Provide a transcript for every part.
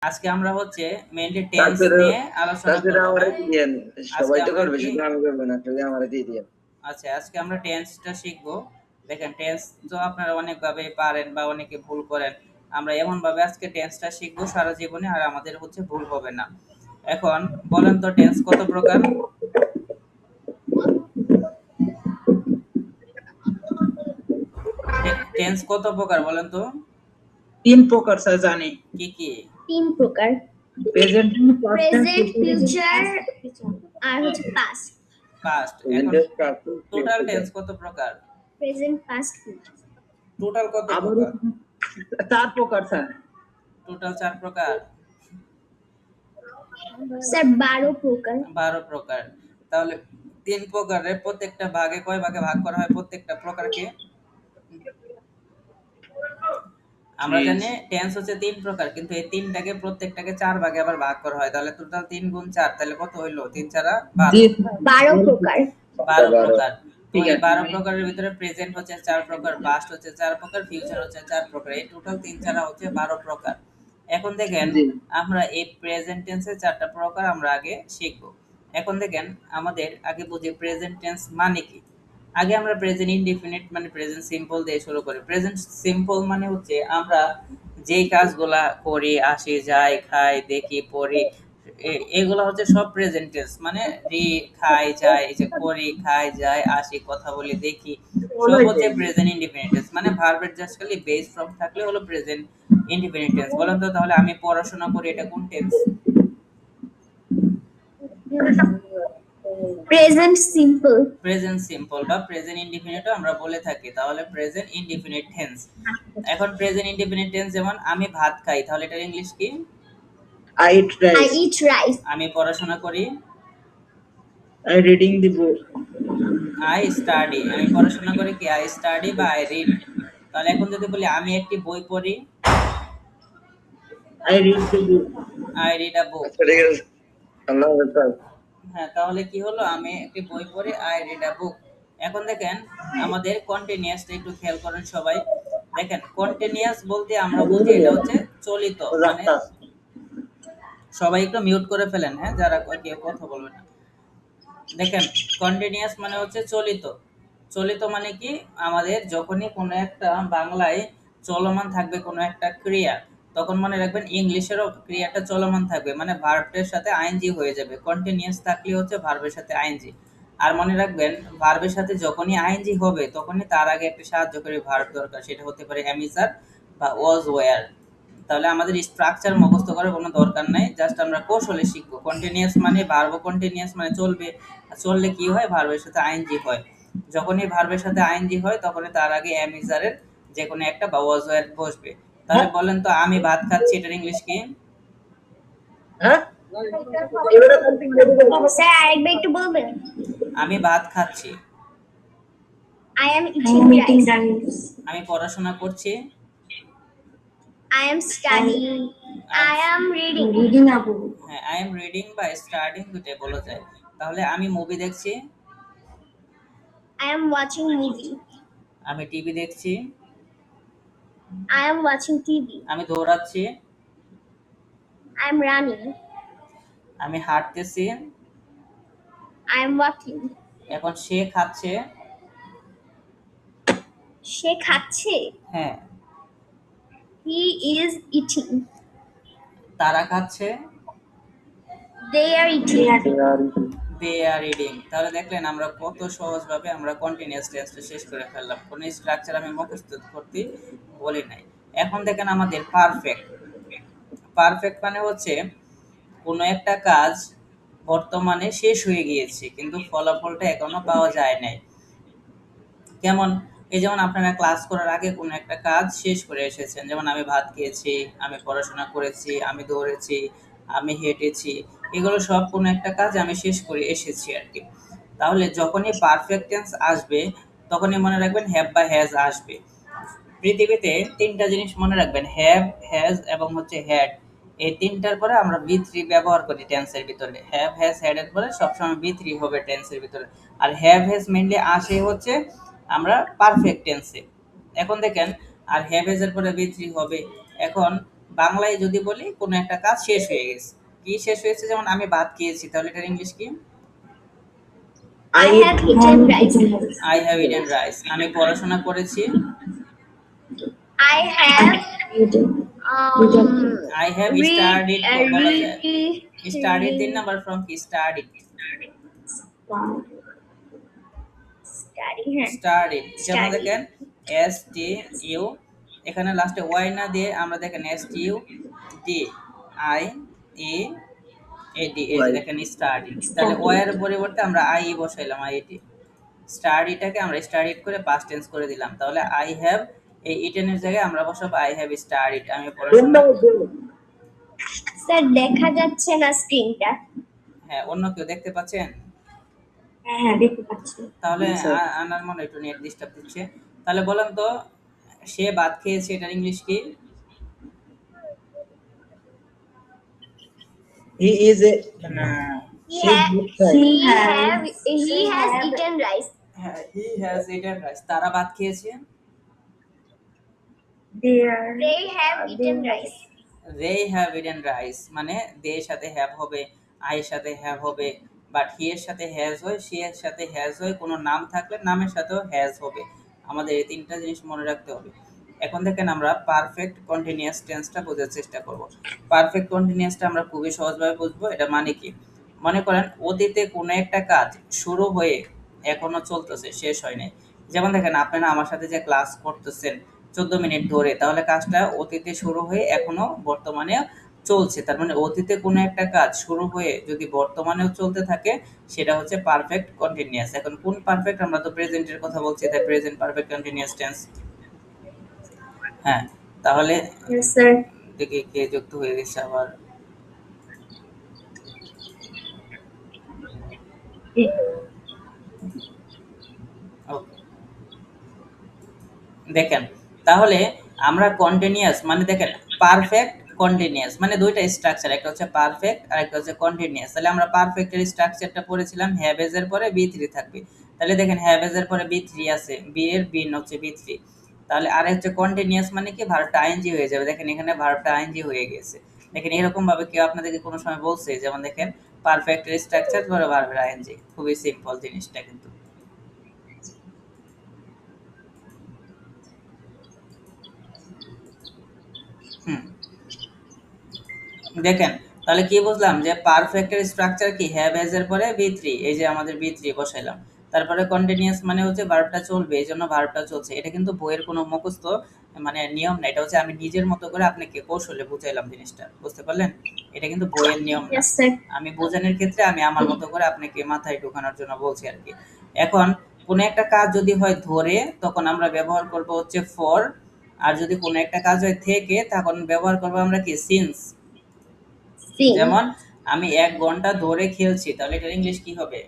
আজকে আমরা হচ্ছে মেইনলি টেন্স তারপরে নিয়ে আলোচনা তারপরে করব। আমারে হ্যাঁ, দিয়েন, আজকে সবাই তো আমরা করবে, কি শুধু আমি করবো না, তাহলে আমারে দিয়ে দিয়েন। আচ্ছা, আজকে আমরা টেন্সটা শিখবো। দেখেন, টেন্স তো আপনারা অনেকভাবে পারেন বা অনেকে ভুল করেন। আমরা এমন ভাবে আজকে টেন্সটা শিখবো সারা জীবনে, আর আমাদের হচ্ছে ভুল হবে না। এখন বলেন তো, টেন্স কত প্রকার? টেন্স কত প্রকার বলেন তো? 3 প্রকার স্যার জানি। কি কি? 3 প্রকার। প্রেজেন্ট, প্রেজেন্ট, ফিউচার আর হচ্ছে পাস্ট। পাস্ট। এখন টোটাল টেন্স কত প্রকার? Present, past, future. টোটাল কত আবার প্রকার? 4 প্রকার স্যার। টোটাল 4 প্রকার। স্যার 12 প্রকার। 12 প্রকার। তাহলে 3 প্রকারের প্রত্যেকটা ভাগে কয় ভাগে ভাগ করা হয় প্রত্যেকটা প্রকারকে? আমরা জানি টেন্স হচ্ছে 3 প্রকার, কিন্তু এই 3টাকে প্রত্যেকটাকে 4 ভাগে আবার ভাগ করা হয়। তাহলে টোটাল 3 গুণ 4, তাহলে কত হইলো? 3 4 12 প্রকার। 12 প্রকার। তো ঠিক এই আছে। 12 প্রকারের ভিতরে প্রেজেন্ট হচ্ছে 4 প্রকার, পাস্ট হচ্ছে 4 প্রকার, ফিউচার হচ্ছে 4 প্রকার। এই টোটাল 3 4 হচ্ছে 12 প্রকার। এখন দেখেন, জি। আমরা এই প্রেজেন্ট টেন্সের 4টা প্রকার আমরা আগে শিখব। এখন দেখেন, আমাদের আগে বুঝি প্রেজেন্ট টেন্স মানে কি। আগে আমরা প্রেজেন্ট ইনডিফিনিট মানে প্রেজেন্ট সিম্পল দিয়ে শুরু করি। প্রেজেন্ট সিম্পল মানে হচ্ছে আমরা যেই কাজগুলা করি, আসি, যাই, খাই, দেখি, পড়ি, এগুলো হচ্ছে সব প্রেজেন্ট টেন্স। মানে রি, খাই, যাই, এই যে করি, খাই, যাই, আসি, কথা বলি, দেখি, সব হচ্ছে প্রেজেন্ট ইনডিফিনিট টেন্স। মানে ভার্বের জাস্ট খালি বেস ফর্ম থাকলে হলো প্রেজেন্ট ইনডিফিনিট টেন্স। বলেন তো তাহলে আমি পড়াশোনা করি, এটা কোন tense? Present simple. Present simple বা প্রেজেন্ট ইনডিফিনিটও আমরা বলে থাকি। তাহলে প্রেজেন্ট ইনডিফিনিট টেন্স। এখন প্রেজেন্ট ইনডিফিনিট টেন্স, যেমন আমি ভাত খাই, তাহলে এটার ইংলিশ কি? I eat I rice. eat rice. আমি পড়াশোনা করি, I reading the book. I study. আমি পড়াশোনা করি কি? আই স্টাডি বা আই রিড। তাহলে এখন যদি বলি আমি একটি বই পড়ি, I read the book. I read a book. আচ্ছা, ঠিক আছে, আল্লাহ হাফেজ। হ্যাঁ, তাহলে কি হলো? আমি একটি বই পড়ি, আই রিড আ বুক। এখন দেখেন, আমাদের কন্টিনিউয়াসটা একটু খেয়াল করেন সবাই। দেখেন, কন্টিনিউয়াস বলতে আমরা বুঝি এটা হচ্ছে চলিত। মানে সবাই একটু মিউট করে ফেলেন, হ্যাঁ, যারা কেউ কথা বলবে না। দেখেন, কন্টিনিউয়াস মানে হচ্ছে চলিত। চলিত মানে কি? আমাদের যখনই কোনো একটা বাংলায় চলমান থাকবে কোনো একটা ক্রিয়া, তখন মনে রাখবেন ইংলিশেরও ক্রিয়াটা চলমান থাকবে, মানে ভার্বের সাথে আইএনজি হয়ে যাবে। কন্টিনিউয়াস থাকলে হচ্ছে ভার্বের সাথে আইএনজি। আর মনে রাখবেন, ভার্বের সাথে যখনই আইএনজি হবে তখনই তার আগে একটা সাহায্যকারী ভার্ব দরকার। সেটা হতে পারে এম ইজ আর বা ওয়াজ ওয়্যার। তাহলে আমাদের স্ট্রাকচার মুখস্থ করার কোনো দরকার নাই, জাস্ট আমরা কৌশলে শিখবো। কন্টিনিউয়াস মানে ভার্ব, কন্টিনিউয়াস মানে চলবে। আর চললে কি হয়? ভার্বের সাথে আইএনজি হয়। যখনই ভার্বের সাথে আইএনজি হয় তখনই তার আগে এম ইজ আর এর যে কোনো একটা বা ওয়াজ ওয়্যার বসবে। তাহলে বলেন তো, আমি ভাত খাচ্ছি, এটার ইংলিশ কি? হ্যাঁ? স্যার আরেকবার একটু বলবেন? আমি ভাত খাচ্ছি। I am eating rice. আমি পড়াশোনা করছি। I am studying. I am reading. হ্যাঁ, আই এম রিডিং বা স্টাডিং দুটোই বলা যায়। তাহলে আমি মুভি দেখছি। I am watching movie. আমি টিভি দেখছি। I am watching TV. আমি দৌড়াচ্ছি। I am running. আমি হাঁটতেছি। I am walking. এখন সে খাচ্ছে। সে খাচ্ছে। হ্যাঁ। He is eating. তারা খাচ্ছে। They are eating. They are reading. তাহলে দেখলেন আমরা কত সহজভাবে আমরা কন্টিনিউয়াস টেন্সটা শেষ করে ফেললাম। কোনো স্ট্রাকচার আমি মুখস্থ করতে বলি নাই। এখন দেখেন আমাদের পারফেক্ট। পারফেক্ট মানে হচ্ছে কোনো একটা কাজ বর্তমানে শেষ হয়ে গিয়েছে কিন্তু ফলাফলটা এখনো পাওয়া যায় নাই। কেমন? এই যেমন আপনারা ক্লাস করার আগে কোনো একটা কাজ শেষ করে এসেছেন, যেমন আমি ভাত খেয়েছি, আমি পড়াশোনা করেছি, আমি দৌড়েছি, আমি হেঁটেছি, এগুলো সব কোনো একটা কাজ আমি শেষ করে এসেছি আর কি। তাহলে যখনই পারফেক্ট টেন্স আসবে তখনই মনে রাখবেন হ্যাভ বা হ্যাজ আসবে। পৃথিবীতে ৩টা জিনিস মনে রাখবেন, হ্যাভ, হ্যাজ এবং হচ্ছে হ্যাড। এই ৩টার পরে আমরা বি3 ব্যবহার করি টেন্সের ভিতরে। হ্যাভ, হ্যাজ, হ্যাড এর পরে সবসময় বি3 হবে টেন্সের ভিতরে। আর হ্যাভ, হ্যাজ মেইনলি আসে হচ্ছে আমরা পারফেক্ট টেন্সে। এখন দেখেন, আর হ্যাভ হ্যাজ এর পরে বি3 হবে। এখন বাংলায় যদি বলি কোনো একটা কাজ শেষ হয়ে গেছে, কি শেষ হয়েছে, যেমন আমি ভাত খেয়েছি, তাহলে এটার ইংলিশ কি? I have eaten rice. I have eaten rice. আমি পড়াশোনা করেছি, I have I have studied বলা যায়। Studied 3 studied. নাম্বার ফ্রম কি? স্টাডিড, হ্যাঁ। স্টাডিড। যেমন Studied. দেখেন এস টি ইউ, এখানে লাস্টে ওয়াই না দিয়ে আমরা দেখেন S T U D I E A D, এই যে দেখেন স্টাডি, তাহলে ওয়াই এর পরিবর্তে আমরা আই ই বসাইলাম, আই টি। স্টাডিটাকে আমরা স্টাডিড করে পাস্ট টেন্স করে দিলাম, তাহলে আই হ্যাভ, এই ইটেনের জায়গায় আমরা বসাবো আই হ্যাভ স্টাডিড, আমি পড়াশোনা। স্যার দেখা যাচ্ছে না স্ক্রিনটা। হ্যাঁ, অন্য কেউ দেখতে পাচ্ছেন? হ্যাঁ দেখতে পাচ্ছি। তাহলে স্যার। আনার মনে একটু নেট ডিস্টার্ব দিচ্ছে। তাহলে বলেন তো, সে ভাত খেয়েছে, এটার ইংলিশ কি? He is a He has eaten rice. হ্যাঁ, হি হ্যাজ ইটেন রাইস। তারা ভাত খেয়েছে। They have eaten rice. They have eaten rice, মানে দে এর সাথে হ্যাভ হবে, আই এর সাথে হ্যাভ হবে, বাট হি এর সাথে হ্যাজ হয়, সি এর সাথে হ্যাজ হয়, কোনো নাম থাকলে নামের সাথেও হ্যাজ হবে। আমাদের এই তিনটা জিনিস মনে রাখতে হবে। এখন দেখেন আমরা পারফেক্ট কন্টিনিউয়াস টেন্সটা বোঝার চেষ্টা করব। পারফেক্ট কন্টিনিউয়াসটা আমরা খুবই সহজভাবে বুঝবো। এটা মানে কি? মনে করেন অতীতে কোনো একটা কাজ শুরু হয়ে এখনো চলতেছে, শেষ হয় নাই। যেমন দেখেন আপনারা আমার সাথে যে ক্লাস করতেছেন 14 মিনিট ধরে, তাহলে কাজটা অতীতে শুরু হয়ে এখনো বর্তমানে চলছে। তার মানে অতীতে কোনো একটা কাজ শুরু হয়ে যদি বর্তমানেও চলতে থাকে, সেটা হচ্ছে পারফেক্ট কন্টিনিউয়াস। এখন কোন পারফেক্ট? আমরা তো প্রেজেন্টের কথা বলছি, তাই প্রেজেন্ট পারফেক্ট কন্টিনিউয়াস টেন্স। হ্যাঁ, তাহলে Yes sir. দেখি কে যুক্ত হয়ে গেছে আবার। ওকে, দেখেন তাহলে আমরা কন্টিনিউয়াস মানে দেখেন পারফেক্ট কন্টিনিউয়াস মানে দুইটা স্ট্রাকচার, একটা হচ্ছে পারফেক্ট আর একটা হচ্ছে কন্টিনিউয়াস। তাহলে আমরা পারফেক্টের স্ট্রাকচারটা পড়েছিলাম, হ্যাভ এজ এর পরে বি থ্রি থাকবে। তাহলে দেখেন হ্যাভ এজ এর পরে বি থ্রি আছে, বি এর বিন হচ্ছে বি থ্রি। তাহলে আর হচ্ছে কন্টিনিউয়াস মানে কি? ভার্বটা আইএনজি হয়ে যাবে। দেখেন এখানে ভার্বটা আইএনজি হয়ে গেছে। দেখেন এরকম ভাবে কেউ আপনাদেরকে কোনো সময় বলছে, যেমন দেখেন পারফেক্টের স্ট্রাকচার পরে ভার্বের আইএনজি, খুবই সিম্পল জিনিসটা কিন্তু। হুম, দেখেন তাহলে কি বুঝলাম যে পারফেক্টের স্ট্রাকচার কি? হ্যাভ এজ এর পরে বি থ্রি, এই যে আমাদের বি থ্রি বসাইলাম। তারপরে কন্টিনিউয়াস মানে হচ্ছে ভার্বটা চলবে, এই জন্য ভার্বটা চলছে। এটা কিন্তু বইয়ের কোনো মুখস্থ মানে নিয়ম না, এটা হচ্ছে আমি নিজের মতো করে আপনাকে কৌশলে বুঝাইলাম জিনিসটা, বুঝতে পারলেন? এটা কিন্তু বইয়ের নিয়ম না, Yes sir. আমি বোঝানোর ক্ষেত্রে আমি আমার মতো করে আপনাকে মাথায় ঢোকানোর জন্য বলছি আর কি। এখন কোনো একটা কাজ যদি হয় ধরে, তখন আমরা ব্যবহার করব হচ্ছে ফর। আর যদি কোনো একটা কাজ হয় থেকে, তখন ব্যবহার করব আমরা কি? সিন্স। Sing. যেমন আমি 1 ঘন্টা ধরে খেলছি, তাহলে এটার ইংলিশ কি হবে?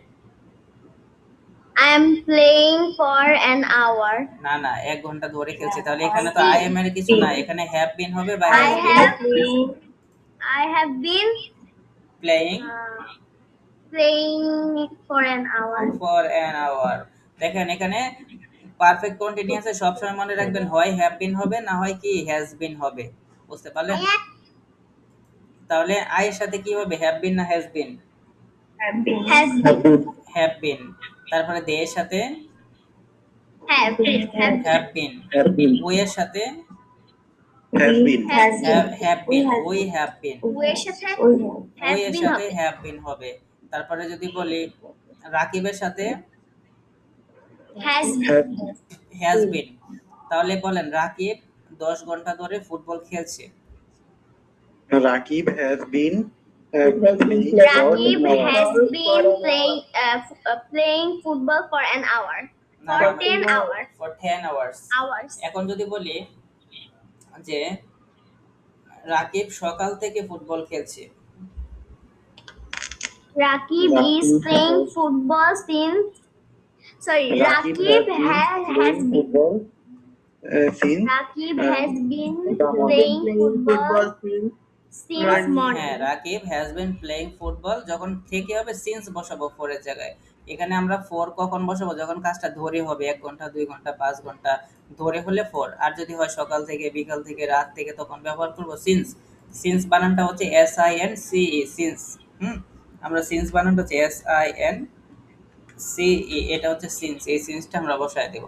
I am playing for an hour. না না, 1 ঘন্টা ধরে খেলছি, তাহলে এখানে তো আই এম এর কিছু না, এখানে হ্যাভ বিন হবে বা I has been. have been playing playing for an hour. For an hour. দেখেন এখানে পারফেক্ট কন্টিনিউয়াসে সবসময় মনে রাখবেন হয় হ্যাভ বিন হবে, না হয় কি হ্যাজ বিন হবে, বুঝতে পারলেন? তাহলে আই এর সাথে কি হবে? হ্যাভ বিন না has been? Has been. Have been. তারপরে দে এর সাথে Have have been. Have been. We এর সাথে Have been. has been. Have been, we have been. ওয়ের সাথে উই has এর been সাথে হবে। হ্যাভ বিন হবে। তারপরে যদি বলি রাকিবের সাথে Has Have, হ্যাজ বিন, তাহলে বলেন রাকিব 10 ঘন্টা ধরে ফুটবল খেলছে। Rakib has been Rakib has been playing football for an hour. না, For না, 10 hours. for 10 hours। Hours. এখন যদি বলি যে রাকিব সকাল থেকে ফুটবল খেলছে, Rakib is playing football since. Sorry, Rakib has been. football since Rakib has been playing football since morning. হ্যাঁ Rakib has been playing football, যখন থেকে হবে সিন্স বসাবো ফর এর জায়গায়। এখানে আমরা ফর কখন বসাবো? যখন কাজটা ধরে হবে 1 ঘন্টা 2 ঘন্টা 5 ঘন্টা ধরে হলে ফর, আর যদি হয় সকাল থেকে, বিকাল থেকে, রাত থেকে, তখন ব্যবহার করব সিন্স। সিন্স বানানটা হচ্ছে SINCE, সিন্স। আমরা সিন্স বানানটা হচ্ছে SINCE, এটা হচ্ছে সিন্স। এই সিন্সটা আমরা বসায় দেব।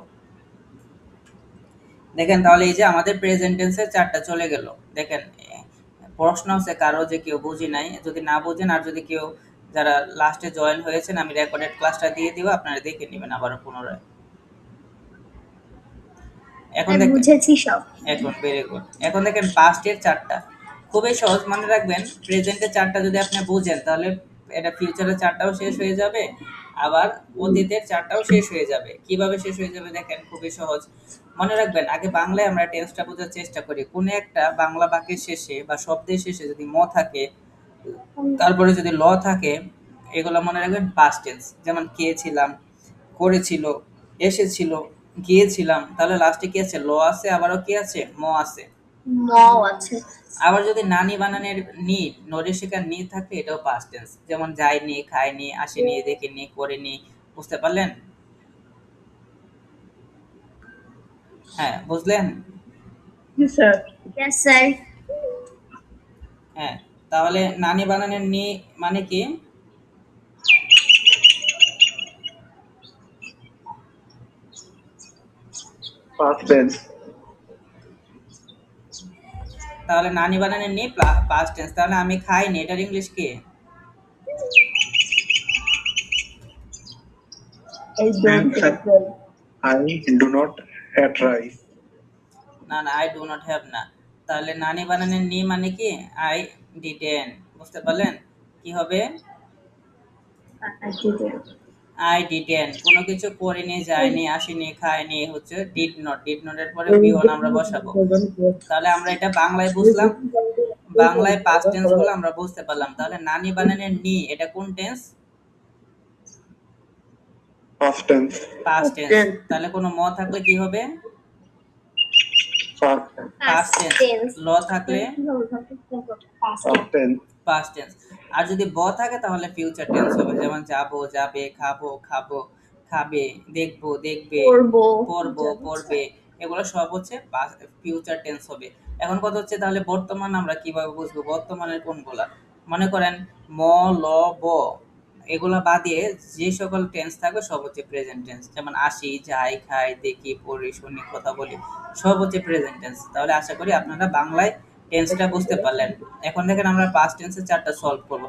দেখেন তাহলে এই যে আমাদের প্রেজেন্ট টেন্সের 4টা চলে গেল। দেখেন প্রশ্ন আছে কারো যে কেউ বুঝি নাই, যদি না বুঝেন আর যদি কেউ যারা লাস্টে জয়েন হয়েছেন আমি রেকর্ডেড ক্লাসটা দিয়ে দিব, আপনারা দেখে নেবেন আবারও পুনরায়। এখন আমি দেখেন, বুঝেছি সব। এখন ভেরি গুড। এখন দেখেন পাস্টের 4টা খুবই সহজ, মনে রাখবেন। প্রেজেন্টের 4টা যদি আপনি বুঝেন তাহলে এটা ফিউচারের 4টাও শেষ হয়ে যাবে, আবার অতীতের 4টাও শেষ হয়ে যাবে। কিভাবে শেষ হয়ে যাবে দেখেন, খুবই সহজ। মনে রাখবেন আগে বাংলায় আমরা টেন্সটা বোঝার চেষ্টা করি। কোনো একটা বাংলা বাক্যের শেষে বা শব্দের শেষে যদি ম থাকে, তারপরে যদি ল থাকে, এগুলো মনে রাখবেন পাস্ট টেন্স। যেমন খেয়েছিলাম, করেছিল, এসেছিল, গিয়েছিলাম, তাহলে লাস্টে কি আছে? ল আছে, আবারও কি আছে? ম আছে। ম আছে। আবার যদি নানি বানানের নি, নরেশিকার নি থাকে, এটাও পাস্ট টেন্স। যেমন যায়নি, খায়নি, আসেনি, দেখেনি, করেনি। বুঝতে পারলেন? হ্যাঁ, বুঝলেন? Yes, sir. Yes, sir. হ্যাঁ, তাহলে নানি বানানের নি মানে কি? Past tense. তাহলে নানি বানানের নি পাস্ট টেন্স। তাহলে আমি খাইনি, এটার ইংলিশ কি? I don't And have. I do not have rice. না না, আই ডু নট হ্যাভ না। তাহলে নানি বানানের নি মানে কি? I didn't. বুঝতে পারলেন? কি হবে? I didn't. I didn't. কোনো কিছু করিনি, যায়নি, আসেনি, খায়নি, হচ্ছে ডিড নট। ডিড নট এর পরে বি ওয়ান আমরা বসাবো। তাহলে আমরা এটা বাংলায় বুঝলাম, বাংলায় পাস্ট টেন্স গুলো আমরা বুঝতে পারলাম। তাহলে নানি বানানের নি, এটা কোন tense? Past tense. Past tense. tense. তাহলে কোনো ম থাকলে কি হবে? Past tense. Past Past tense. tense. ল থাকলে Past tense. Past tense. আর যদি ব থাকে তাহলে ফিউচার টেন্স হবে। যেমন যাবো, যাবে, খাবো, খাবো, খাবে, দেখবো, দেখবে, পড়বো। পড়বো, পড়বে। এগুলো সব হচ্ছে ফিউচার টেন্স হবে। এখন কথা হচ্ছে তাহলে বর্তমান আমরা কিভাবে বুঝবো? বর্তমানের কোনগুলা? মনে করেন ম, ল, ব, এগুলা বাদে যে সকল টেন্স থাকবে সব হচ্ছে প্রেজেন্ট টেন্স। যেমন আসি, যাই, খাই, দেখি, পড়ি, শুনি, কথা বলি, সব হচ্ছে প্রেজেন্ট টেন্স। তাহলে আশা করি আপনারা বাংলায় টেন্সটা বুঝতে পারলেন। এখন দেখেন আমরা পাস্ট টেন্সের 4টা সলভ করব।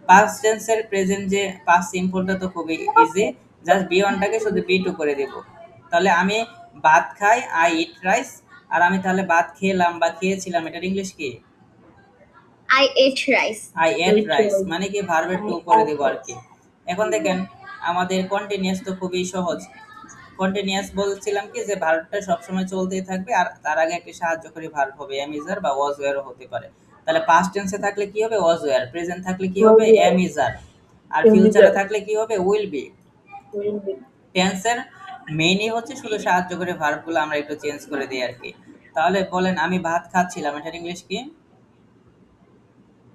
পাস্ট টেন্সের প্রেজেন্ট যে পাস্ট সিম্পলটা তো খুবই ইজি, জাস্ট বি ওয়ানটাকে শুধু বি টু করে দেব। তাহলে আমি ভাত খাই, আই ইট রাইস। আর আমি তাহলে ভাত খেলাম বা খেয়েছিলাম, এটার ইংলিশ কি? I ate rice. I ate rice, মানে কি ভার্বের টু করে দেবো আর কি। এখন দেখেন আমাদের কন্টিনিউয়াস তো খুবই সহজ। কন্টিনিউয়াস বলছিলাম কি যে ভার্বটা সবসময় চলতেই থাকবে, আর তার আগে একটা সাহায্যকারী ভার্ব হবে, এম ইজ আর বা ওয়াজ ওয়্যারও হতে পারে। তাহলে পাস্ট টেন্সে থাকলে কি হবে? ওয়াজ ওয়্যার। প্রেজেন্ট থাকলে কি হবে? এম ইজ আর। আর ফিউচারে থাকলে কি হবে? Will be. টেন্সের মেইনই হচ্ছে শুধু সাহায্যকারী ভার্বগুলো আমরা একটু চেঞ্জ করে দিই আর কি। তাহলে বলেন আমি ভাত খাচ্ছিলাম, এটার ইংলিশ কি?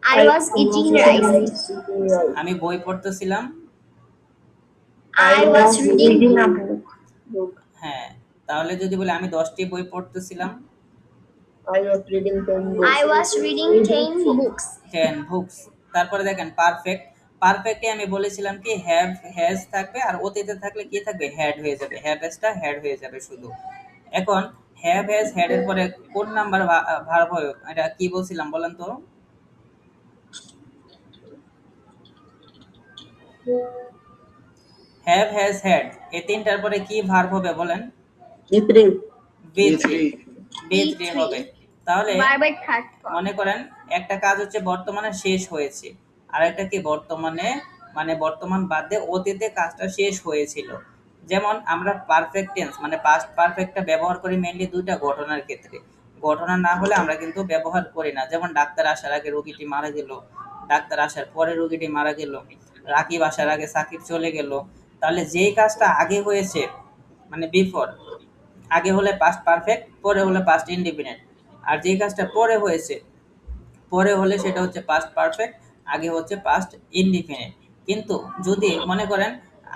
I was eating rice. আমি বই পড়তেছিলাম। I was reading a book. book. হ্যাঁ, তাহলে যদি বলি আমি 10টি বই পড়তেছিলাম। I was reading 10 books. I was reading 10 books. 10 books. তারপরে দেখেন পারফেক্ট। পারফেক্টে আমি বলেছিলাম কি হ্যাভ, হ্যাজ থাকবে, আর অতীতে থাকলে কি থাকবে? হ্যাড হয়ে যাবে। হ্যাভ হ্যাজটা হ্যাড হয়ে যাবে শুধু। এখন হ্যাভ হ্যাজ হ্যাড এর পরে কোন নাম্বার ভার্ব হবে? এটা কি বলছিলাম বলেন তো? হ্যাভ হ্যাজ হ্যাড, এই তিনটার পরে কি ভার্ব হবে বলেন? B3. B3। B3. B3 হবে। তাহলে Verb এর third form. মনে করেন একটা কাজ হচ্ছে বর্তমানে শেষ হয়েছে, আর একটা কি বর্তমানে, মানে বর্তমান বাদ দিয়ে অতীতে কাজটা শেষ হয়েছিল। যেমন আমরা পারফেক্ট টেন্স মানে পাস্ট পারফেক্টটা ব্যবহার করি মেইনলি দুইটা ঘটনার ক্ষেত্রে। ঘটনা না হলে আমরা কিন্তু ব্যবহার করি না। যেমন ডাক্তার আসার আগে রোগীটি মারা গেল, ডাক্তার আসার পরে রোগীটি মারা গেল, রাকিব আসার আগে সাকিব চলে গেল। তাহলে যেই কাজটা আগে হয়েছে মানে বিফোর, আগে হলে পাস্ট পারফেক্ট, পরে হলে পাস্ট ইনডিফিনিট। আর যেই কাজটা পরে হয়েছে, পরে হলে সেটা হচ্ছে পাস্ট পারফেক্ট, আগে হচ্ছে পাস্ট ইনডিফিনিট। কিন্তু যদি মনে করেন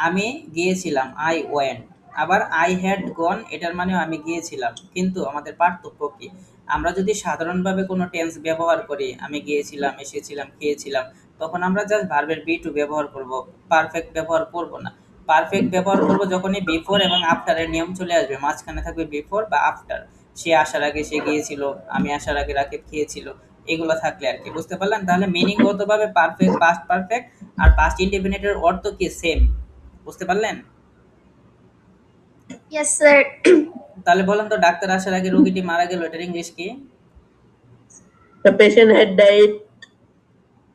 আমি গিয়েছিলাম, আই ওয়েন্ট, আবার আই হ্যাড গন এটার মানেও আমি গিয়েছিলাম, কিন্তু আমাদের পার্থক্য কি? আমরা যদি সাধারণভাবে কোনো টেন্স ব্যবহার করি, আমি গিয়েছিলাম, এসেছিলাম, খেয়েছিলাম, তখন আমরা জাস্ট ভার্বের বি টু ব্যবহার করব, পারফেক্ট ব্যবহার করব না। পারফেক্ট ব্যবহার করব যখনই বিফোর এবং আফটারের নিয়ম চলে আসবে, মাঝখানে থাকবে বিফোর বা আফটার। সে আসার আগে সে গিয়েছিল, আমি আসার আগে রাকিব খেয়েছিল, এগুলো থাকলে আর কি। বুঝতে পারলেন? তাহলে মিনিংগতভাবে পারফেক্ট, পাস্ট পারফেক্ট আর পাস্ট ইনডেফিনিটের অর্থ কি? সেম। বুঝতে পারলেন? Yes, sir. তাহলে বলেন তো, ডাক্তার আসার আগে রোগীটি মারা গেল, এটার ইংলিশ কি? The patient had died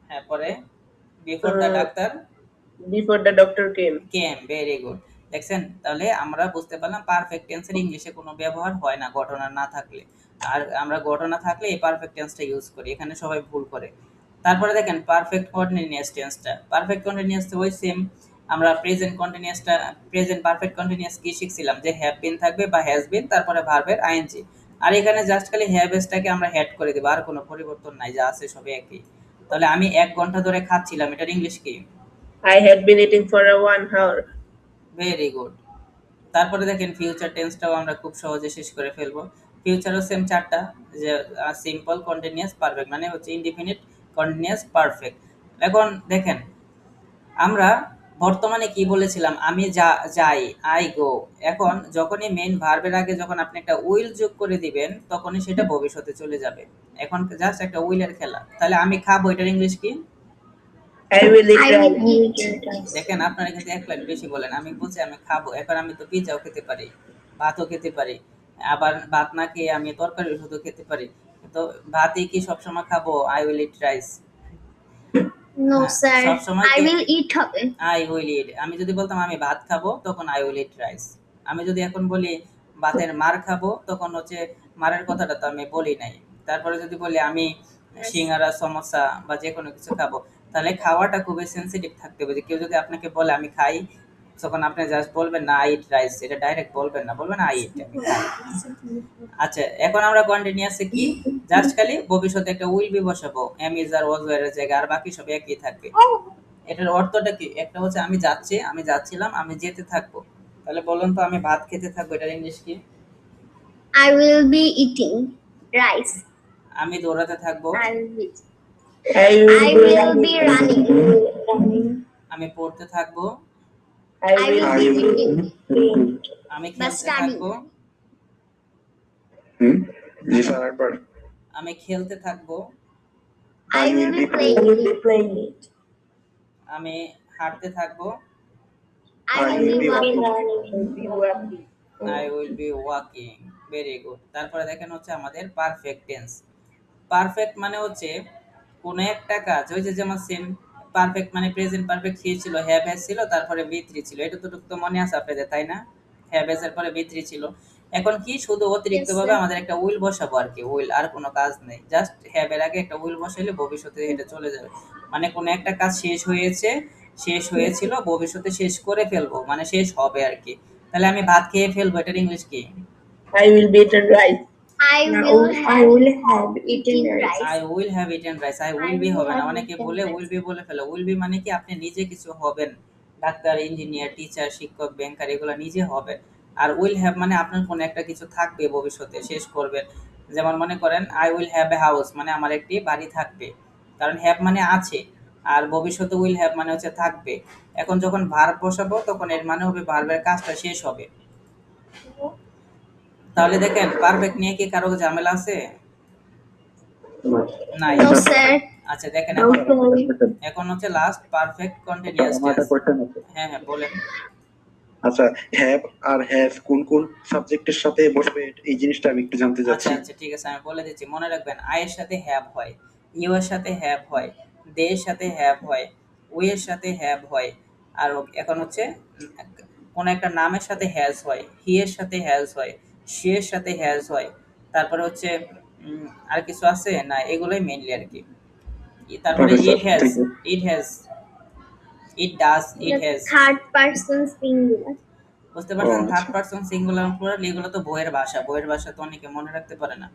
হ্যাঁ, পরে before the doctor before the doctor came. Came. Very good. দেখছেন? তাহলে আমরা বুঝতে পারলাম পারফেক্ট টেন্সের ইংলিশে কোনো ব্যবহার হয় না ঘটনা না থাকলে, আর আমরা ঘটনা থাকলে এই পারফেক্ট টেন্সটা ইউজ করি, এখানে সবাই ভুল করে। তারপরে দেখেন পারফেক্ট কন্টিনিউয়াস টেন্সটা। পারফেক্ট কন্টিনিউয়াস ওই সেম, আমরা প্রেজেন্ট কন্টিনিউয়াসটা, প্রেজেন্ট পারফেক্ট কন্টিনিউয়াস কি শিখছিলাম, যে হ্যাভ বিন থাকবে বা হ্যাজ বিন, তারপরে ভার্বের আইএনজি। আর এখানে জাস্ট খালি হ্যাভ এসটাকে আমরা হ্যাড করে দেব, আর কোনো পরিবর্তন নাই, যা আছে সবই একই। তাহলে আমি 1 ঘন্টা ধরে খাচ্ছিলাম, এটার ইংলিশ কি? I had been eating for a 1 hour. Very good. তারপরে দেখেন ফিউচার টেন্সটাও আমরা খুব সহজে শেষ করে ফেলবো। ফিউচারও সেম 4টা, যে সিম্পল, কন্টিনিউয়াস, পারফেক্ট, মানে হচ্ছে ইনডিফিনিট, কন্টিনিউয়াস, পারফেক্ট। এখন দেখেন আমরা বর্তমানে কি বলেছিলাম, আমি যাই, আই গো। এখন যখনই মেইন ভার্বের আগে যখন আপনি একটা উইল যোগ করে দিবেন, তখনই সেটা ভবিষ্যতে চলে যাবে। এখন জাস্ট একটা উইলের খেলা। তাহলে আমি খাবো, এটার ইংলিশ কি? I will eat I will rice. eat. দেখেন আপনারা কিন্তু 1 লাইন বেশি বলেন। আমি বলছি আমি খাবো, এখন আমি তো পিৎজাও খেতে পারি, ভাতও খেতে পারি, আবার ভাত না খেয়ে আমি তরকারি শুধু খেতে পারি। তো ভাতই কি সবসময় খাবো? I will eat rice. No, হ্যাঁ, sir. সবসময় I কি? will eat হবে। আই উইল ইট। আমি যদি বলতাম আমি ভাত খাবো, তখন আই উইল ইট রাইস। আমি যদি এখন বলি ভাতের মার খাবো, তখন হচ্ছে মারের কথাটা তো আমি বলি নাই। তারপরে যদি বলি আমি সিঙ্গারা, সমোসা বা যে কোনো কিছু খাবো, তাহলে খাওয়াটা খুবই সেনসিটিভ থাকতে হবে। যে কেউ যদি আপনাকে বলে আমি খাই, তখন আপনি জাস্ট বলবেন না আই ইট রাইস, এটা ডাইরেক্ট বলবেন না, বলবেন আই ইট, আমি খাই। আচ্ছা, এখন আমরা কন্টিনিউয়াসে কি, জাস্ট খালি ভবিষ্যতে একটা উইল বি বসাবো, এম ইজ আর ওয়াজ এর জায়গায়, আর বাকি সব একই থাকবে। এটার অর্থটা কি? একটা হচ্ছে আমি যাচ্ছি, আমি যাচ্ছিলাম, আমি যেতে থাকবো। তাহলে বলুন তো, আমি ভাত খেতে থাকবো, এটার ইংলিশ কি? I will be eating rice. আমি দৌড়াতে থাকবো, I will be. I I will be running. আমি পড়তে থাকবো, I will I be will reading. আমি বা খেলতে studying. থাকবো, জি স্যার একবার। আমি খেলতে থাকবো, I will be playing. আমি হাঁটতে থাকবো, I will be walking. I will B walking. Very good. তারপরে দেখেন হচ্ছে আমাদের পারফেক্ট টেন্স। পারফেক্ট মানে হচ্ছে কোন একটা কাজ, ওই যে যেমন সেম পারফেক্ট মানে প্রেজেন্ট পারফেক্ট ছিল, হ্যাভ হ্যাজ ছিল, তারপরে বি থ্রি ছিল, এটা তো মনে আছে আপনাদের, তাই না? হ্যাভ হ্যাজ এর পরে বি থ্রি ছিল। এখন কি শুধু অতিরিক্ত Yes, ভাবে sir. আমাদের একটা উইল বসাবো আর কি, উইল, আর কোনো কাজ নেই। জাস্ট হ্যাভ এর আগে একটা উইল বসাইলে ভবিষ্যতে এটা চলে যাবে। মানে কোন একটা কাজ শেষ হয়েছে, শেষ হয়েছিল, ভবিষ্যতে শেষ করে ফেলবো, মানে শেষ হবে আর কি। তাহলে আমি ভাত খেয়ে ফেলবো, এটার ইংলিশ কি? I will be eaten rice. I will have eaten rice. I will have eaten rice. I will B হবে না, অনেকে বলে উইল বি বলে ফেলে। উইল বি মানে কি আপনি নিজে কিছু হবেন, ডাক্তার, ইঞ্জিনিয়ার, টিচার, শিক্ষক, ব্যাংকার, এগুলো নিজে হবে। আর উইল হ্যাভ মানে আপনার কোনো একটা কিছু থাকবে ভবিষ্যতে, শেষ করবেন। যেমন মনে করেন I will have a house, মানে আমার একটি বাড়ি থাকবে, কারণ হ্যাভ মানে আছে, আর ভবিষ্যতে উইল হ্যাভ মানে হচ্ছে থাকবে। এখন যখন ভার্ব বসাবো, তখন এর মানে হবে ভার্বের কাজটা শেষ হবে। তাহলে দেখেন পারফেক্ট নিয়ে কি কারো ঝামেলা আছে? নাই। No, sir. আচ্ছা দেখেন, No, sir. এখন হচ্ছে লাস্ট পারফেক্ট কন্টিনিউয়াস আমার একটা টেন্স। কোশ্চেন আছে। হ্যাঁ হ্যাঁ বলেন। আচ্ছা, হ্যাভ আর হ্যাজ কোন কোন সাবজেক্টের সাথে বসবে, এই জিনিসটা আমি একটু জানতে আচ্ছা চাচ্ছি। আচ্ছা ঠিক আছে, আমি বলে দিচ্ছি, মনে রাখবেন। আই এর সাথে হ্যাভ হয়, ইউ এর সাথে হ্যাভ হয়, দে এর সাথে হ্যাভ হয়, উই এর সাথে হ্যাভ হয়, আর এখন হচ্ছে কোন একটা নামের সাথে হ্যাজ হয়, হি এর সাথে হ্যাজ হয়, সি এর সাথে হ্যাজ হয়। তারপরে হচ্ছে আর কিছু আছে না, এগুলোই মেইনলি আর কি। তারপরে Okay, sir. It has, Thank you. It has, it does, it The has. third person singular. বুঝতে পারছেন? আচ্ছা। থার্ড পারসন সিঙ্গুলার প্লুরাল, এগুলো তো বইয়ের ভাষা, বইয়ের ভাষা তো অনেকে মনে রাখতে পারে না।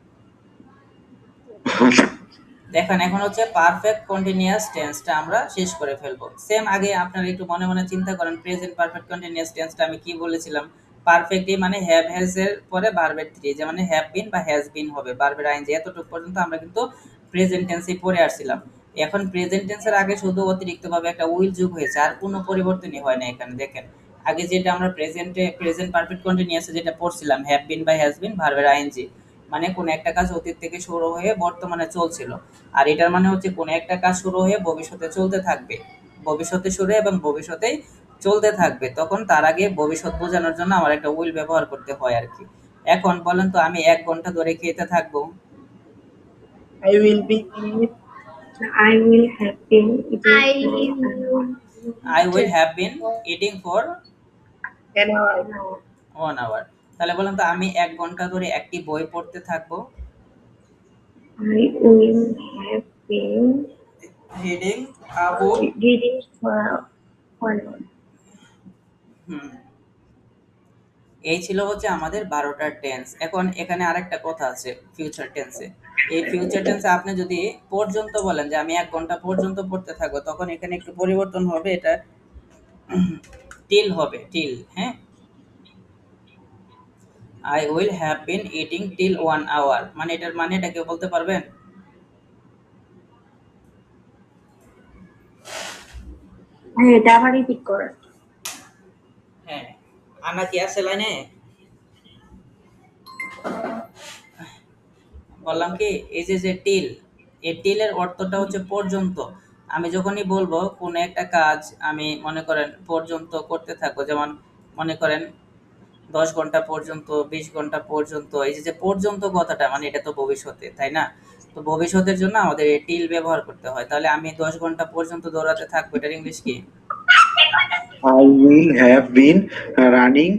দেখেন এখন হচ্ছে পারফেক্ট কন্টিনিউয়াস টেন্সটা আমরা শেষ করে ফেলবো। সেম আগে আপনারা একটু মনে মনে চিন্তা করেন, প্রেজেন্ট পারফেক্ট কন্টিনিউয়াস টেন্সটা আমি কি বলেছিলাম? পারফেক্টলি মানে হ্যাভ হ্যাজ এর পরে ভার্বের থ্রি, যে মানে হ্যাভ বিন বা হ্যাজ বিন হবে ভার্বের আইএনজি। এতটুকু পর্যন্ত আমরা কিন্তু প্রেজেন্ট টেন্সে পড়ে আসছিলাম। এখন প্রেজেন্ট টেন্সের আগে শুধু অতিরিক্তভাবে একটা উইল যোগ হয়েছে, আর কোনো পরিবর্তনই হয় না এখানে। দেখেন আগে যেটা আমরা প্রেজেন্ট পারফেক্ট কন্টিনিউয়াসে যেটা পড়ছিলাম, হ্যাভ বিন বা হ্যাজ বিন ভার্বের আইএনজি, মানে কোন একটা কাজ অতীত থেকে শুরু হয়ে বর্তমানে চলছিল। আর এটার মানে হচ্ছে কোন একটা কাজ শুরু হয়ে ভবিষ্যতে চলতে থাকবে, ভবিষ্যতে শুরু এবং ভবিষ্যতেই চলতে থাকবে, তখন তার আগে ভবিষ্যৎ বোঝানোর জন্য আমার একটা উইল ব্যবহার করতে হয় আর কি। এখন বলেন তো, আমি 1 ঘন্টা ধরে খেতে থাকবো। I will be eat. I will have been eating I I will have been eating for an hour. 1 hour. তাহলে বলেন তো, আমি 1 ঘন্টা ধরে একটি বই পড়তে থাকবো। I will have been reading a book. reading for 1 hour. এই ছিল হচ্ছে আমাদের 12টা টেন্স। এখন এখানে আরেকটা কথা আছে ফিউচার টেন্সে। এই ফিউচার টেন্সে আপনি যদি পর্যন্ত বলেন যে আমি 1 ঘন্টা পর্যন্ত পড়তে থাকবো, তখন এখানে একটু পরিবর্তন হবে, এটা টিল হবে, টিল। হ্যাঁ, I will have been eating till 1 hour, মানে এটার মানে এটা কেউ বলতে পারবেন? হ্যাঁ, এটা আবার রিপিট কর। হ্যাঁ, আনা কি আছে লাইনে? বললাম কি, এই যে টিল, এই টিলের অর্থটা হচ্ছে পর্যন্ত। আমি যখনই বলবো কোন একটা কাজ আমি মনে করেন পর্যন্ত করতে থাকবো, যেমন মনে করেন 10 ঘন্টা পর্যন্ত, 20 ঘন্টা পর্যন্ত, এই যে পর্যন্ত কথাটা মানে এটা তো ভবিষ্যতে, তাই না? তো ভবিষ্যতের জন্য আমাদের এই টিল ব্যবহার করতে হয়। তাহলে আমি 10 ঘন্টা পর্যন্ত দৌড়াতে থাকবো, এটার ইংলিশ কি? I will have been running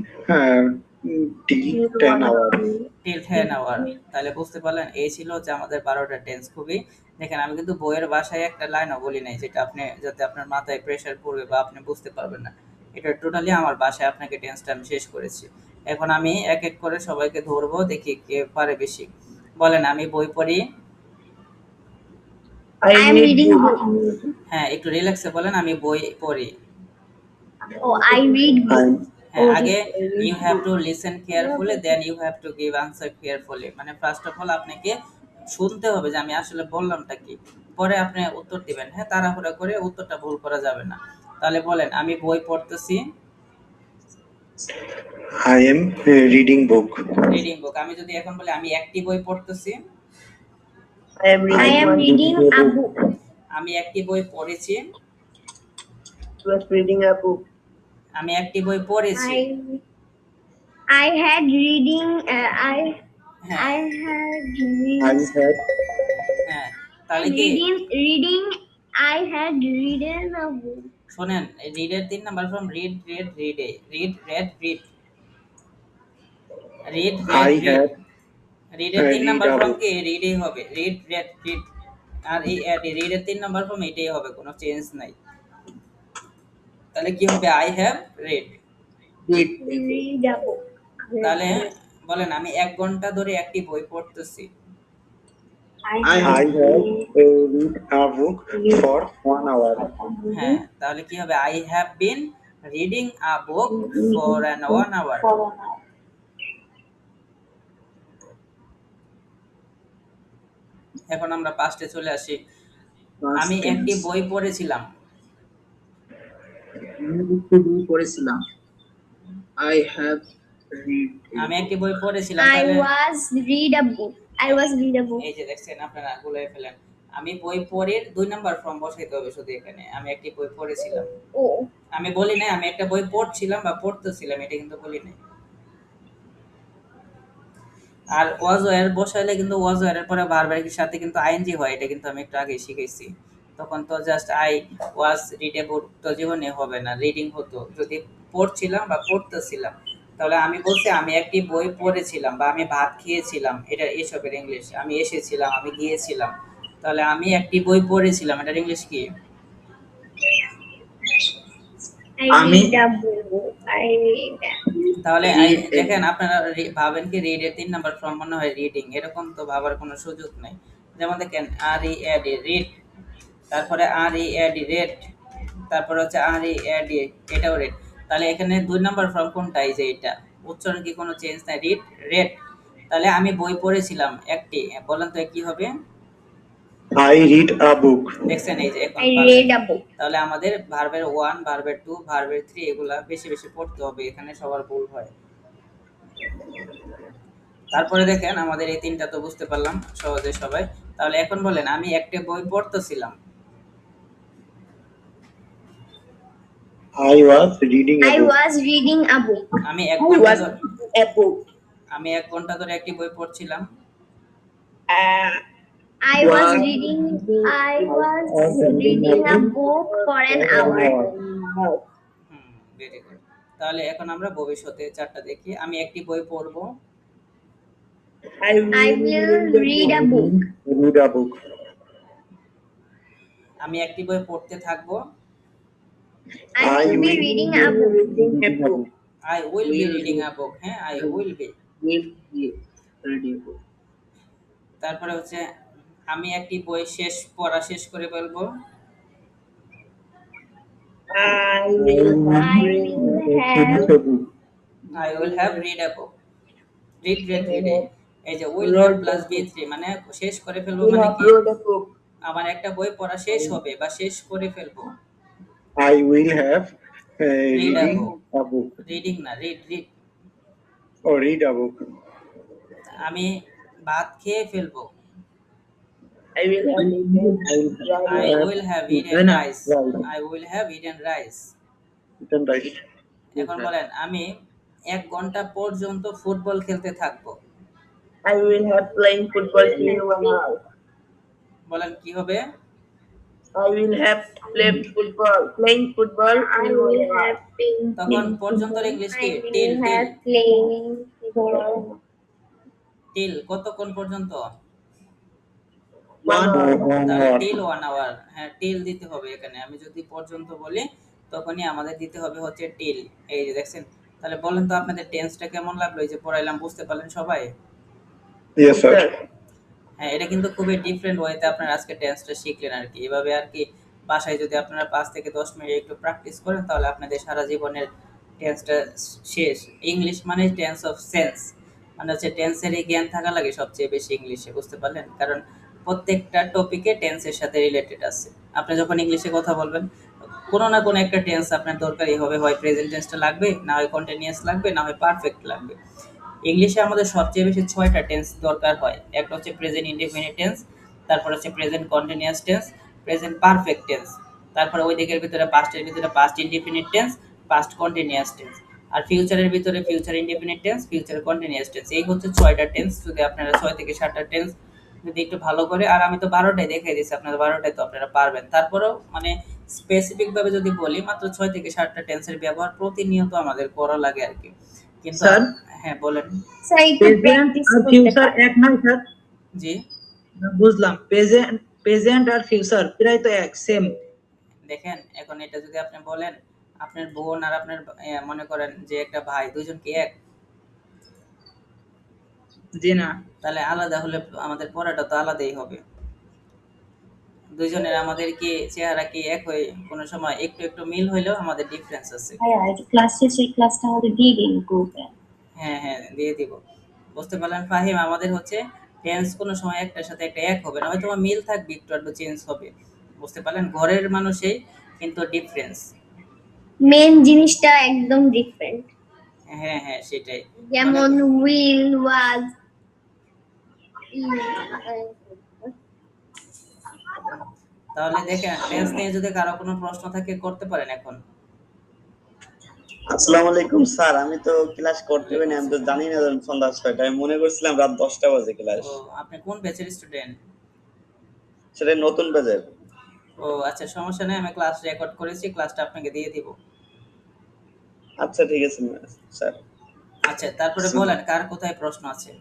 till 10 hours. Till 10 hour. তাহলে বুঝতে পারলেন, এই ছিল হচ্ছে আমাদের 12টা টেন্স। খুবই দেখেন, আমি কিন্তু বইয়ের ভাষায় একটা লাইনও বলি নাই, যেটা আপনি যাতে আপনার মাথায় প্রেসার পড়বে বা আপনি বুঝতে পারবেন না। এটা টোটালি আমার ভাষায় আপনাকে টেন্সটা আমি শেষ করেছি। এখন আমি এক এক করে সবাইকে ধরবো, দেখি কে পারে বেশি। বলেন, আমি বই পড়ি। I am will reading be- book. হ্যাঁ, একটু রিল্যাক্সে বলেন, আমি বই পড়ি। Oh, I read book. হ্যাঁ, আগে you have to listen carefully, then you have to give answer carefully. মানে ফার্স্ট অফ অল আপনাকে শুনতে হবে যে আমি আসলে বললামটা কি, পরে আপনি উত্তর দিবেন। হ্যাঁ, তাড়াহুড়া করে উত্তরটা ভুল করা যাবে না। তাহলে বলেন, আমি বই পড়তেছি। I am reading book. Reading book. আমি যদি এখন বলি আমি একটি বই পড়তেছি। I am I reading am one. reading a book. আমি একটি বই পড়েছি। I was reading a book. আমি একটি বই পড়েছি। I had reading. হ্যাঁ, I had I have হ্যাঁ, তাহলে কি reading. I had reading a book. শোনেন, রিডের 3 number form read, read, read, read, read, read, read, I read, read. have রিডের 3 read number a form book. কি? রিডই হবে, read, read, read. আর এই রিডের 3 number form এটাই হবে, কোনো চেঞ্জ নাই। তাহলে কি হবে? I have read. Read a book. তাহলে বলেন, আমি 1 ঘন্টা ধরে একটি বই পড়তেছি। I I have read a book for 1 hour. হ্যাঁ, তাহলে কি হবে? I have been reading a book for an 1 hour. এখন আমরা পাস্টে চলে আসি। আমি একটি বই পড়েছিলাম। পড়েছিলাম। I have read. আমি একটি বই পড়েছিলাম। I তাহলে was read a book. I was read a book. এই যে দেখছেন, আপনারা গুলিয়ে ফেলেন। আমি বই পড়ের 2 নাম্বার ফর্ম বসাইতে হবে শুধু এখানে। আমি একটি বই পড়েছিলাম। Oh, আমি বলি নাই আমি একটা বই পড়ছিলাম বা পড়তেছিলাম, এটা কিন্তু বলি নাই। আর ওয়াজ ওয়্যার বসাইলে কিন্তু ওয়াজ ওয়্যারের পরে ভার্বের সাথে কিন্তু আইএনজি হয়, এটা কিন্তু আমি একটু আগে শিখেছি। তখন তো just I was read a book তো জীবনে হবে না, রিডিং হতো। যদি পড়ছিলাম বা পড়তেছিলাম, তাহলে আমি বলছি আমি একটি বই পড়েছিলাম বা আমি ভাত খেয়েছিলাম, এটা এসবের ইংলিশ। আমি এসেছিলাম, আমি গিয়েছিলাম। তাহলে আমি একটি বই পড়েছিলাম, এটার ইংলিশ কি? I আমি- read a book. I read. তাহলে Read দেখেন, আপনারা ভাবেন কি রিড এর 3 নাম্বার ফর্ম মনে হয় রিডিং, এরকম তো ভাবার কোনো সুযোগ নাই। যেমন দেখেন, আর ই এড রিড, তারপরে আর ই এড রেড, তারপরে হচ্ছে আর ই এড, এটাও রেড। তাহলে এখানে 2 নাম্বার ফর্ম কোনটা? এই যে এটা, উচ্চারণ কি কোনো চেঞ্জ নাই, রিড রেড। তাহলে আমি বই পড়েছিলাম একটি, বলেন তো কি হবে? I read a book. দেখছেন এই যে এখন I পারলেন। read a book. তাহলে আমাদের ভার্বের 1, ভার্বের 2, ভার্বের 3 এগুলা বেশি বেশি পড়তে হবে, এখানে সবার ভুল হয়। তারপরে দেখেন আমাদের এই তিনটা তো বুঝতে পারলাম সহজে সবাই। তাহলে এখন বলেন আমি একটা বই পড়তেছিলাম। I was reading a I book. was reading a book. আমি এক I ঘন্টা was ধরে a book. আমি 1 ঘন্টা ধরে একটি বই পড়ছিলাম। I was reading a book for an hour. Very good. তাহলে এখন আমরা ভবিষ্যতে 4টা দেখি। আমি একটি বই পড়বো। I will read a book. Read a book. আমি একটি বই পড়তে থাকবো। I will be reading a book. A book. I will be reading a book। হ্যাঁ, I will be। will be ready book. তারপরে হচ্ছে আমি একটি বই পড়া শেষ করে ফেলবো। I will I will have read a book. read এই যে will have plus be3 মানে শেষ করে ফেলবো মানে কি? read a book. আমার একটা বই পড়া শেষ হবে বা শেষ করে ফেলবো। I will have Read a reading book. a book. Reading না, read। Or read a book. আমি ভাত খেয়ে ফেলবো। I will I will have eaten rice. I will have eaten rice। Written right. এখন বলেন আমি 1 ঘন্টা পর্যন্ত ফুটবল খেলতে থাকবো। I will have playing football till 1 hour. বলেন কি হবে? I will have playing football I till 1 will hour. have been তখন পর্যন্ত ইংলিশ কি? I till will have playing football. Till কতক্ষণ পর্যন্ত? 1 hour. তাহলে টিল 1 আওয়ার। হ্যাঁ, টিল দিতে হবে এখানে। আমি যদি পর্যন্ত বলি তখনই আমাদের দিতে হবে হচ্ছে টিল। এই যে দেখছেন। তাহলে বলেন তো আপনাদের টেন্সটা কেমন লাগলো? এই যে পড়াইলাম, বুঝতে পারলেন সবাই? Yes, sir. হ্যাঁ, এটা কিন্তু খুবই ডিফারেন্ট ওয়েতে আপনারা আজকে টেন্সটা শিখলেন আর কি। এভাবে আর কি বাসায় যদি আপনারা 5 থেকে 10 মিনিট একটু প্র্যাকটিস করেন তাহলে আপনাদের সারা জীবনের টেন্সটা শেষ। ইংলিশ মানে টেন্স অফ সেন্স, মানে হচ্ছে টেন্সেরই জ্ঞান থাকা লাগে সবচেয়ে বেশি ইংলিশে, বুঝতে পারলেন? কারণ প্রত্যেকটা টপিকে টেন্সের সাথে রিলেটেড আছে। আপনি যখন ইংলিশে কথা বলবেন কোনো না কোনো একটা টেন্স আপনার দরকারই হবে, হয় প্রেজেন্ট টেন্সটা লাগবে, না হয় কন্টিনিউয়াস লাগবে, না হয় পারফেক্ট লাগবে। ইংলিশে আমাদের সবচেয়ে বেশি 6টা টেন্স দরকার হয়। একটা হচ্ছে প্রেজেন্ট ইনডেফিনিট টেন্স, তারপর হচ্ছে present continuous tense, present perfect tense, তারপরে ওই দিকের ভিতরে পাস্টের ভিতরে past indefinite tense, past continuous tense, আর ফিউচারের ভিতরে future indefinite tense, future continuous tense. এই হচ্ছে 6টা টেন্স। যদি আপনারা 6 থেকে 7টা টেন্স যদি একটু ভালো করে, আর আমি তো 12টাই দেখাই দিয়েছি, আপনারা 12টাই তো আপনারা পারবেন। তারপরেও মানে স্পেসিফিক ভাবে যদি বলি মাত্র 6 থেকে 7টা টেন্সের ব্যবহার প্রতিনিয়ত আমাদের করা লাগে আর কি। কিন্তু স্যার? হ্যাঁ বলেন। Sir, একটু প্রেজেন্ট practice আর করতে ফিউচার পারেন। এক নয় স্যার? জি বুঝলাম, প্রেজেন্ট আর ফিউচার প্রায় তো এক সেম। দেখেন, এখন এটা যদি আপনি বলেন আপনার বোন আর আপনার মনে করেন যে একটা ভাই, দুইজন কি এক? জি না। তাহলে আলাদা হলে আমাদের পড়াটা তো আলাদাই হবে। দুইজনের আমাদের কি চেহারা কি এক হয়ে কোনো সময় একটু একটু মিল হইলেও আমাদের ডিফারেন্স আছে। ভাইয়া এই ক্লাস শেষে এই ক্লাসটা আমাদের দিয়ে দিন গ্রুপে। হ্যাঁ হ্যাঁ দিয়ে দিব। বুঝতে পারলেন ফাহিম? আমাদের হচ্ছে টেন্স কোনো সময় একটার সাথে একটা এক হবে না, হয়তো মিল থাকবে, একটু একটু চেঞ্জ হবে। বুঝতে পারলেন? ঘরের মানুষই কিন্তু ডিফারেন্স। মেন জিনিসটা একদম ডিফারেন্ট, হ্যাঁ হ্যাঁ সেটাই। যেমন will was তাহলে দেখেন টেন্স নিয়ে যদি কারো কোনো প্রশ্ন থাকে করতে পারেন এখন। আসসালামু আলাইকুম স্যার, আমি তো ক্লাস করতে পারি না, আমি তো জানি না সন্ধ্যা 6টায়, আমি মনে করছিলাম রাত 10টা বাজে ক্লাস। ও আপনি কোন ব্যাচের স্টুডেন্ট? সেটা নতুন বাজার। ও আচ্ছা, সমস্যা নেই, আমি ক্লাস রেকর্ড করেছি, ক্লাসটা আপনাকে দিয়ে দিব। আচ্ছা ঠিক আছে স্যার। আচ্ছা তারপরে বলেন কার কোথায় প্রশ্ন আছে?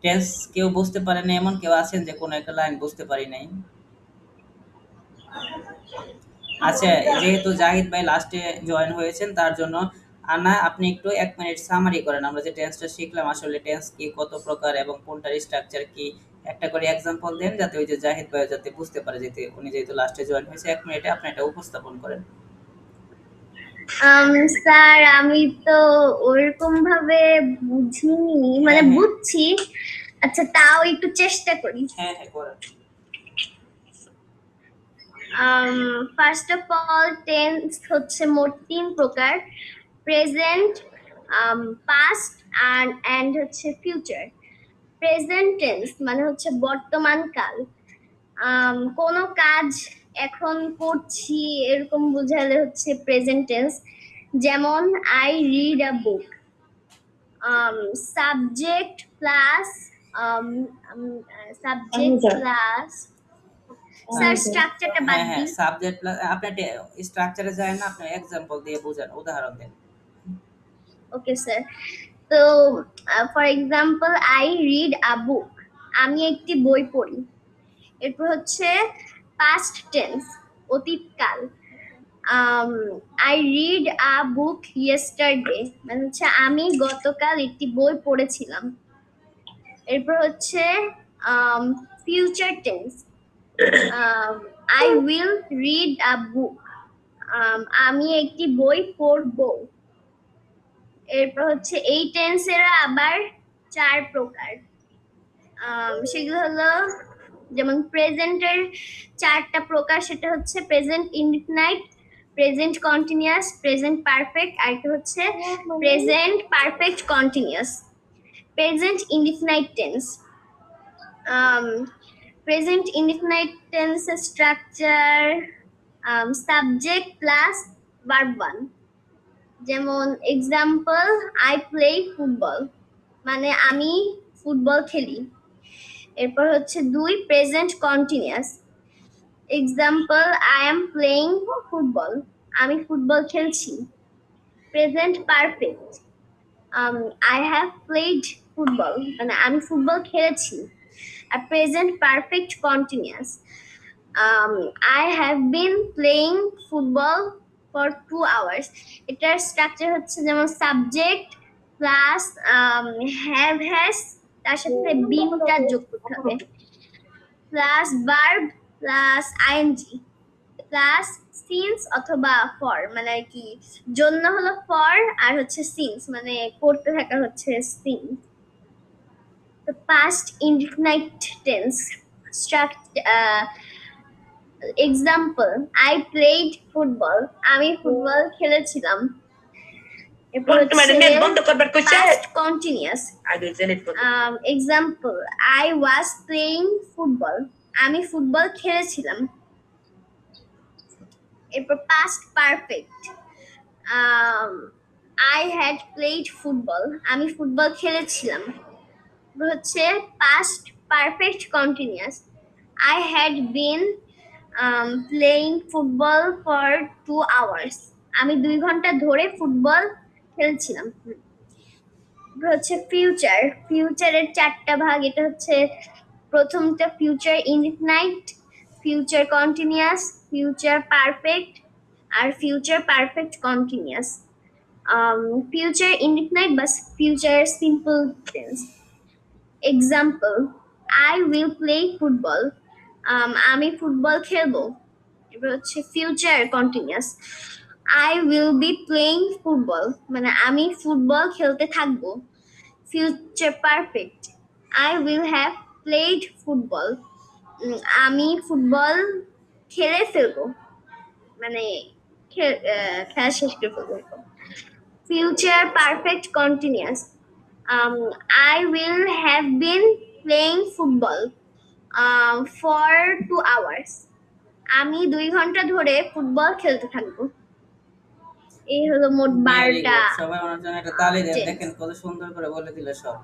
টেন্স কেউ বুঝতে পারে না এমন কেউ আছেন যে কোনো একটা লাইন বুঝতে পারি নাই? আচ্ছা, যেহেতু জাহিদ ভাই লাস্টে জয়েন হয়েছেন তার জন্য আনা আপনি একটু 1 মিনিট সামারি করেন। আমরা যে টেন্সটা শিখলাম আসলে টেন্স কি, কত প্রকার এবং কোনটার স্ট্রাকচার কি, একটা করে एग्जांपल দেন যাতে ওই যে জাহিদ ভাই যাতে বুঝতে পারে যেতে উনি যেহেতু লাস্টে জয়েন হয়েছে 1 মিনিটে আপনি এটা উপস্থাপন করেন। স্যার আমি তো ওরকম ভাবে বুঝিনি, মানে হ্যাঁ। বুঝছি। আচ্ছা তাও একটু চেষ্টা করি। হ্যাঁ হ্যাঁ করেন। ফার্স্ট অফ অল টেন্স হচ্ছে মোট 3 প্রকার, প্রেজেন্ট, পাস্ট অ্যান্ড হচ্ছে ফিউচার। প্রেজেন্ট টেন্স মানে হচ্ছে বর্তমান কাল, কোনো কাজ এখন করছি এরকম বোঝালে হচ্ছে প্রেজেন্ট টেন্স। যেমন I read a book, subject plus sir স্ট্রাকচারটা বাদ হ্যাঁ হ্যাঁ দিই। সাবজেক্ট প্লাস আপনি স্ট্রাকচারে যায় না, আপনি एग्जांपल দিয়ে বোঝান, উদাহরণ দেন। Okay sir. তো for example I read a book, আমি একটি বই পড়ি। এরপর হচ্ছে পাস্ট টেন্স, অতীতকাল, I read a book yesterday, মানে হচ্ছে আমি গতকাল একটি বই পড়েছিলাম। এরপর হচ্ছে future tense, I will read a book, আমি একটি বই পড়বো। এরপর হচ্ছে এই টেন্সের আবার 4 প্রকার, সেগুলো হলো যেমন প্রেজেন্টের 4টা প্রকার, সেটা হচ্ছে present indefinite, present continuous, present perfect, আর একটা হচ্ছে present perfect continuous. Present indefinite tense, present indefinite টেন্সের স্ট্রাকচার সাবজেক্ট প্লাস ভার্ব 1। যেমন এক্সাম্পল আই প্লে ফুটবল, মানে আমি ফুটবল খেলি। এরপর হচ্ছে 2 present continuous, example I am playing football, আমি ফুটবল খেলছি। Present perfect, I have played football, মানে আমি ফুটবল খেলেছি। আর present perfect continuous, I have been playing football for 2 hours. এটার স্ট্রাকচার হচ্ছে যেমন সাবজেক্ট প্লাস হ্যাভ হ্যাজ, তার সাথে বিনটা যোগ করতে হবে, plus verb plus ING plus since অথবা ফর, মানে আর কি জন্য হলো ফর আর হচ্ছে সিন্স মানে করতে থাকা হচ্ছে সিন্স। তো past indefinite tense structure, example I played football, আমি ফুটবল খেলেছিলাম। এরপর past continuous, example I was playing football, আমি ফুটবল খেলেছিলাম। এরপর past perfect, I had played football, আমি ফুটবল খেলেছিলাম। হচ্ছে past perfect continuous, I had been playing football for 2 hours, আমি 2 ঘন্টা ধরে ফুটবল খেলছিলাম। হচ্ছে ফিউচার, ফিউচারের 4টা ভাগ, এটা হচ্ছে প্রথমটা future indefinite, future continuous, future perfect আর future perfect continuous. Future indefinite বা future simple tense, example I will play football, আমি ফুটবল খেলবো। এবার হচ্ছে future continuous, I will be playing football, মানে আমি ফুটবল খেলতে থাকবো। Future perfect, I will have played football, আমি ফুটবল খেলে ফেলবো, মানে খেলা শেষ করে ফেলবো। Future perfect continuous, I will have been playing football for 2 hours, আমি 2 ঘন্টা ধরে ফুটবল খেলতে থাকবো। এই হলো মোট 12টা। সবাই ওনার জন্য একটা তালি দেন, দেখেন কত সুন্দর করে বলে দিল সব।